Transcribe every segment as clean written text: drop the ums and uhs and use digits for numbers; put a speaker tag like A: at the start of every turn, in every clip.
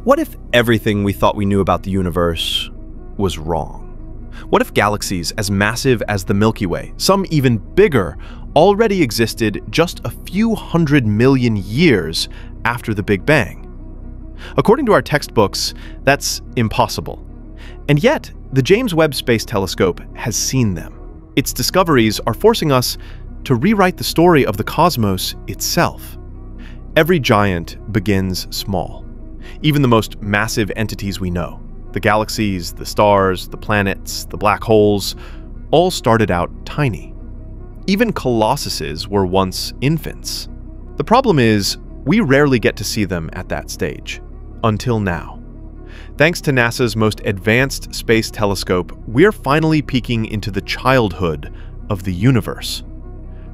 A: What if everything we thought we knew about the universe was wrong? What if galaxies as massive as the Milky Way, some even bigger, already existed just a few 100 million years after the Big Bang? According to our textbooks, that's impossible. And yet, the James Webb Space Telescope has seen them. Its discoveries are forcing us to rewrite the story of the cosmos itself. Every giant begins small. Even the most massive entities we know, the galaxies, the stars, the planets, the black holes, all started out tiny. Even colossuses were once infants. The problem is, we rarely get to see them at that stage. Until now. Thanks to NASA's most advanced space telescope, we're finally peeking into the childhood of the universe.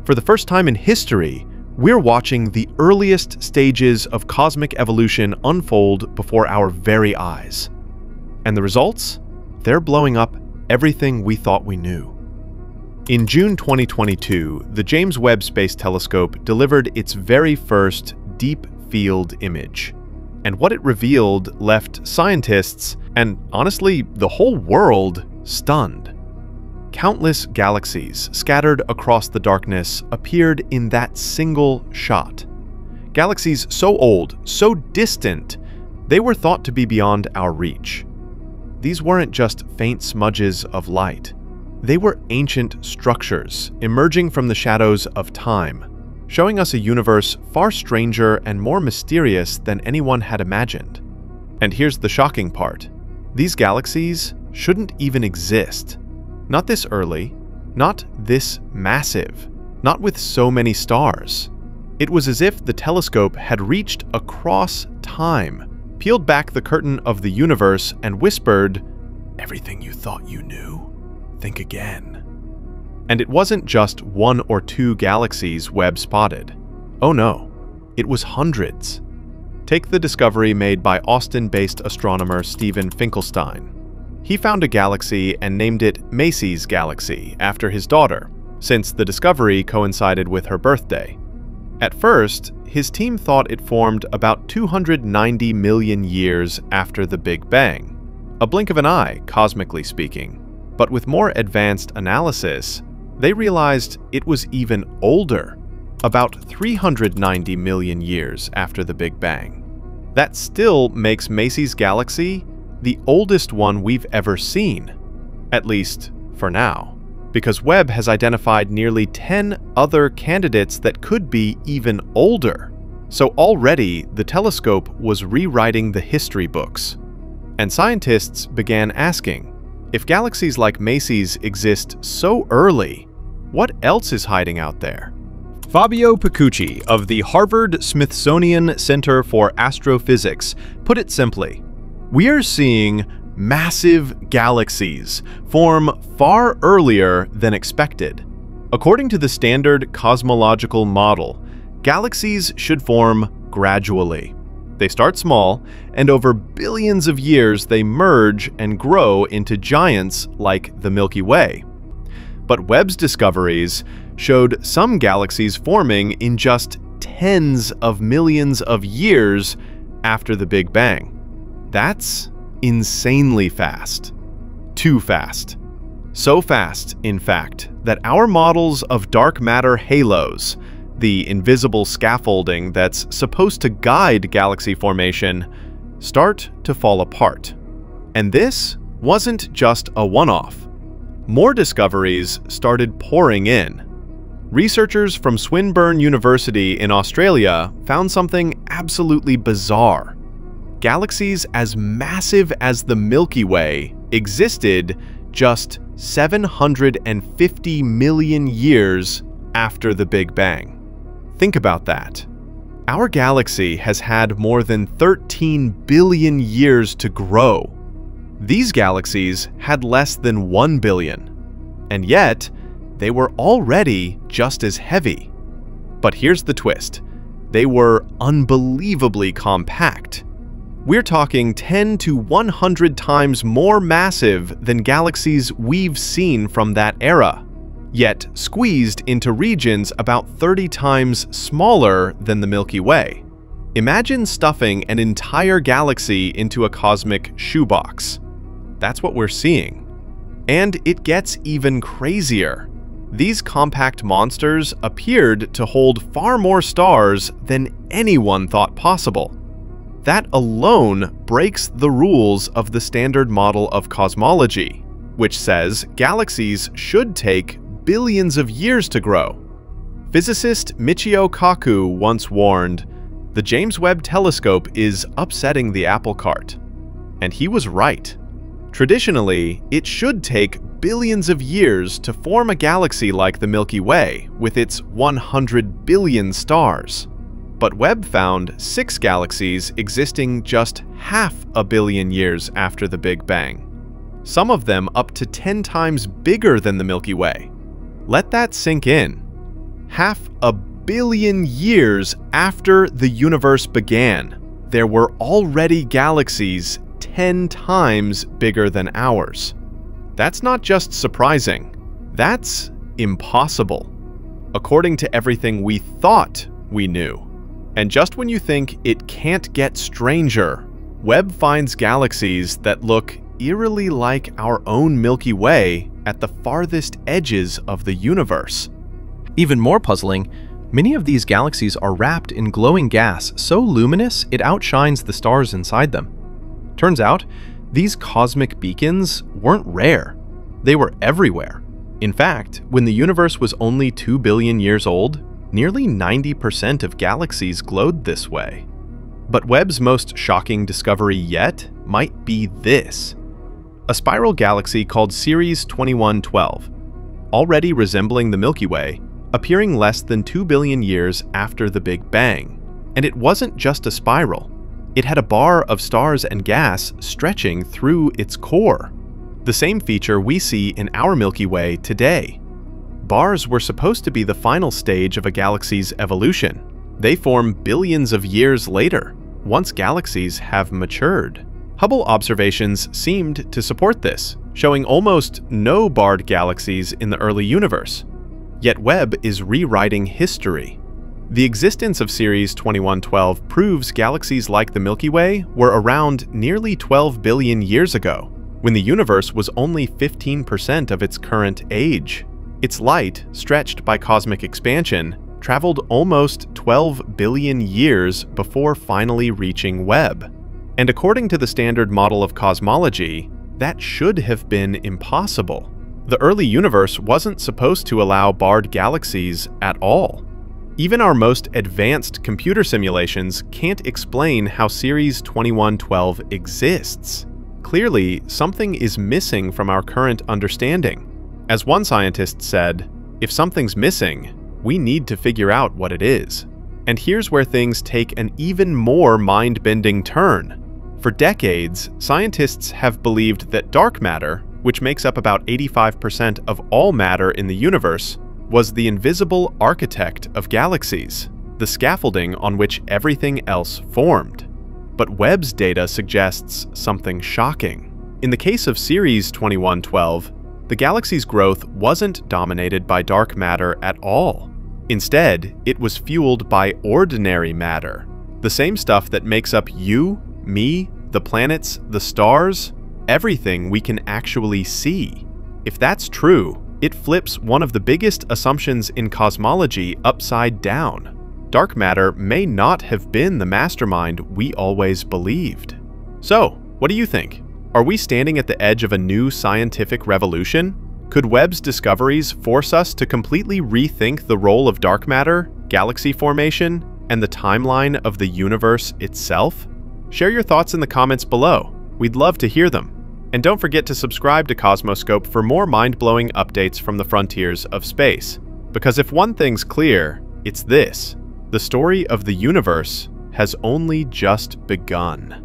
A: For the first time in history, we're watching the earliest stages of cosmic evolution unfold before our very eyes. And the results? They're blowing up everything we thought we knew. In June 2022, the James Webb Space Telescope delivered its very first deep field image. And what it revealed left scientists, and honestly, the whole world, stunned. Countless galaxies scattered across the darkness appeared in that single shot. Galaxies so old, so distant, they were thought to be beyond our reach. These weren't just faint smudges of light. They were ancient structures emerging from the shadows of time, showing us a universe far stranger and more mysterious than anyone had imagined. And here's the shocking part. These galaxies shouldn't even exist. Not this early, not this massive, not with so many stars. It was as if the telescope had reached across time, peeled back the curtain of the universe and whispered, "Everything you thought you knew, think again." And it wasn't just one or two galaxies Webb spotted. Oh no, it was hundreds. Take the discovery made by Austin-based astronomer Stephen Finkelstein. He found a galaxy and named it Macy's Galaxy after his daughter, since the discovery coincided with her birthday. At first, his team thought it formed about 290 million years after the Big Bang, a blink of an eye, cosmically speaking. But with more advanced analysis, they realized it was even older, about 390 million years after the Big Bang. That still makes Macy's Galaxy the oldest one we've ever seen, at least for now, because Webb has identified nearly 10 other candidates that could be even older. So already, the telescope was rewriting the history books. And scientists began asking, if galaxies like Macy's exist so early, what else is hiding out there? Fabio Picucci of the Harvard-Smithsonian Center for Astrophysics put it simply, we are seeing massive galaxies form far earlier than expected. According to the standard cosmological model, galaxies should form gradually. They start small, and over billions of years they merge and grow into giants like the Milky Way. But Webb's discoveries showed some galaxies forming in just tens of millions of years after the Big Bang. That's insanely fast. Too fast. So fast, in fact, that our models of dark matter halos, the invisible scaffolding that's supposed to guide galaxy formation, start to fall apart. And this wasn't just a one-off. More discoveries started pouring in. Researchers from Swinburne University in Australia found something absolutely bizarre. Galaxies as massive as the Milky Way existed just 750 million years after the Big Bang. Think about that. Our galaxy has had more than 13 billion years to grow. These galaxies had less than 1 billion. And yet, they were already just as heavy. But here's the twist. They were unbelievably compact. We're talking 10 to 100 times more massive than galaxies we've seen from that era, yet squeezed into regions about 30 times smaller than the Milky Way. Imagine stuffing an entire galaxy into a cosmic shoebox. That's what we're seeing. And it gets even crazier. These compact monsters appeared to hold far more stars than anyone thought possible. That alone breaks the rules of the standard model of cosmology, which says galaxies should take billions of years to grow. Physicist Michio Kaku once warned, "The James Webb Telescope is upsetting the apple cart." And he was right. Traditionally, it should take billions of years to form a galaxy like the Milky Way with its 100 billion stars. But Webb found 6 galaxies existing just 500 million years after the Big Bang. Some of them up to 10 times bigger than the Milky Way. Let that sink in. 500 million years after the universe began, there were already galaxies 10 times bigger than ours. That's not just surprising, that's impossible, according to everything we thought we knew. And just when you think it can't get stranger, Webb finds galaxies that look eerily like our own Milky Way at the farthest edges of the universe.
B: Even more puzzling, many of these galaxies are wrapped in glowing gas so luminous it outshines the stars inside them. Turns out, these cosmic beacons weren't rare. They were everywhere. In fact, when the universe was only 2 billion years old, nearly 90% of galaxies glowed this way. But Webb's most shocking discovery yet might be this: a spiral galaxy called Ceres 2112, already resembling the Milky Way, appearing less than 2 billion years after the Big Bang. And it wasn't just a spiral. It had a bar of stars and gas stretching through its core. The same feature we see in our Milky Way today. Bars were supposed to be the final stage of a galaxy's evolution. They form billions of years later, once galaxies have matured. Hubble observations seemed to support this, showing almost no barred galaxies in the early universe. Yet Webb is rewriting history. The existence of Ceres 2112 proves galaxies like the Milky Way were around nearly 12 billion years ago, when the universe was only 15% of its current age. Its light, stretched by cosmic expansion, traveled almost 12 billion years before finally reaching Webb. And according to the standard model of cosmology, that should have been impossible. The early universe wasn't supposed to allow barred galaxies at all. Even our most advanced computer simulations can't explain how Ceres 2112 exists. Clearly, something is missing from our current understanding. As one scientist said, "If something's missing, we need to figure out what it is." And here's where things take an even more mind-bending turn. For decades, scientists have believed that dark matter, which makes up about 85% of all matter in the universe, was the invisible architect of galaxies, the scaffolding on which everything else formed. But Webb's data suggests something shocking. In the case of Ceres 2112, the galaxy's growth wasn't dominated by dark matter at all. Instead, it was fueled by ordinary matter, the same stuff that makes up you, me, the planets, the stars, everything we can actually see. If that's true, it flips one of the biggest assumptions in cosmology upside down. Dark matter may not have been the mastermind we always believed. So, what do you think? Are we standing at the edge of a new scientific revolution? Could Webb's discoveries force us to completely rethink the role of dark matter, galaxy formation, and the timeline of the universe itself? Share your thoughts in the comments below. We'd love to hear them. And don't forget to subscribe to Cosmoscope for more mind-blowing updates from the frontiers of space. Because if one thing's clear, it's this: the story of the universe has only just begun.